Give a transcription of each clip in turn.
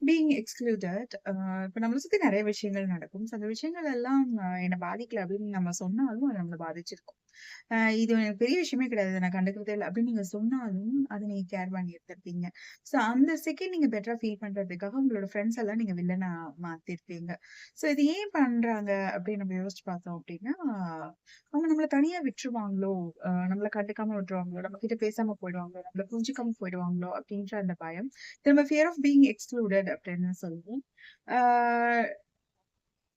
Being excluded இப்ப நம்மள சுத்தி நெறைய விஷயங்கள் நடக்கும். ஸோ அந்த விஷயங்கள் எல்லாம் என்ன பாதிக்கல அப்படின்னு நம்ம சொன்னாலும், அது நம்மள பாதிச்சிருக்கும். இது எனக்கு பெரிய விஷயமே கிடையாது. இத நான் கண்டுக்கிறதே இல்ல அப்படின்னு நீங்க சொன்னாலும், அத நீங்க கேர் பண்ணி எடுத்திருப்பீங்க. ஸோ அந்த செகண்ட் நீங்க பெட்டரா ஃபீல் பண்றதுக்காக உங்களோட ஃப்ரெண்ட்ஸ் எல்லாம் நீங்க வில்லனா மாத்திருப்பீங்க. ஸோ இது ஏன் பண்றாங்க அப்படின்னு நம்ம யோசிச்சு பார்த்தோம் அப்படின்னா, அவங்க நம்மள தனியா விட்டுருவாங்களோ, நம்மள கண்டுக்காம விட்டுருவாங்களோ, நம்ம கிட்ட பேசாம போயிடுவாங்களோ, நம்மள புரிஞ்சுக்காம போயிடுவாங்களோ அப்படின்ற அந்த பயம். திரும்ப ஃபியர் ஆஃப் பீயிங் எக்ஸ்க்ளூடட் அப்படின்னு சொல்லுவோம். ஆ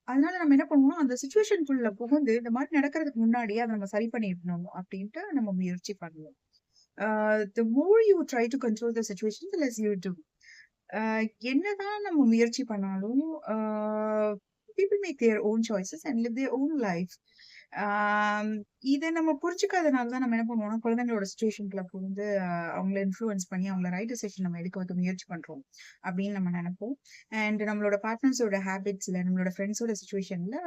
அதனால நம்ம என்ன பண்ணுவோம், அந்த சிச்சுவேஷன்க்குள்ள புகுந்து இந்த மாரி நடக்கிறதுக்கு முன்னாடியே அத நம்ம சரி பண்ணிடணும் அப்படின்ட்டு நம்ம முயற்சி பண்ணுவோம். Ah the more you try to control the situation the less you do. அ என்னதான் நம்ம முயற்சி பண்ணாலும், ah people make their own choices and live their own life. ஆம் இத நம்ம புரிஞ்சுக்காதனால தான் நம்ம என்ன பண்ணுவோம்னா, குழந்தைங்களோட சிச்சுவேஷன்குள்ள புகுந்து அவங்கள இன்ஃப்ளூயன்ஸ் பண்ணி அவங்கள ரைட் டிசிஷன் நம்ம எடுக்க வைக்க முயற்சி பண்றோம் அப்படின்னு நம்ம நெனைப்போம். அண்ட் நம்மளோட பார்ட்னர்ஸோட ஹேபிட்ஸ்ல, நம்மளோட ஃப்ரெண்ட்ஸோட சிச்சுவேஷன்ல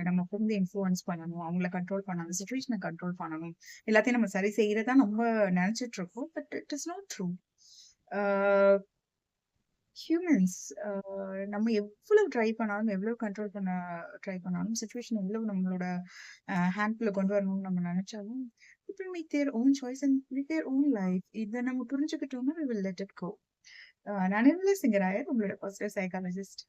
நம்ம புகுந்து இன்ஃப்ளூயன்ஸ் பண்ணணும். அவங்கள கண்ட்ரோல் பண்ணணும். அந்த சிச்சுவேஷன கண்ட்ரோல் பண்ணணும். எல்லாத்தையும் நம்ம சரி செய்றதா நம்ம நெனைச்சுட்டு இருக்கோம். But it is not true. Ah humans அ நம்ம எவ்வளவு ட்ரை பண்ணாலும், எவ்வளவு கண்ட்ரோல் பண்ண ட்ரை பண்ணாலும், சிச்சுவேஷன் எவ்வளவு நம்மளோட ஹேண்ட்குள்ள கொண்டு வரணும்னு நம்ம நெனச்சாலும், people make their own choice and live their own life. இத நம்ம புரிஞ்சுக்கிட்டோம்னா, we will let it go. நான் நிர்மலா சிங்கராயர், உங்களோட பர்சனல் சைக்காலஜிஸ்ட்.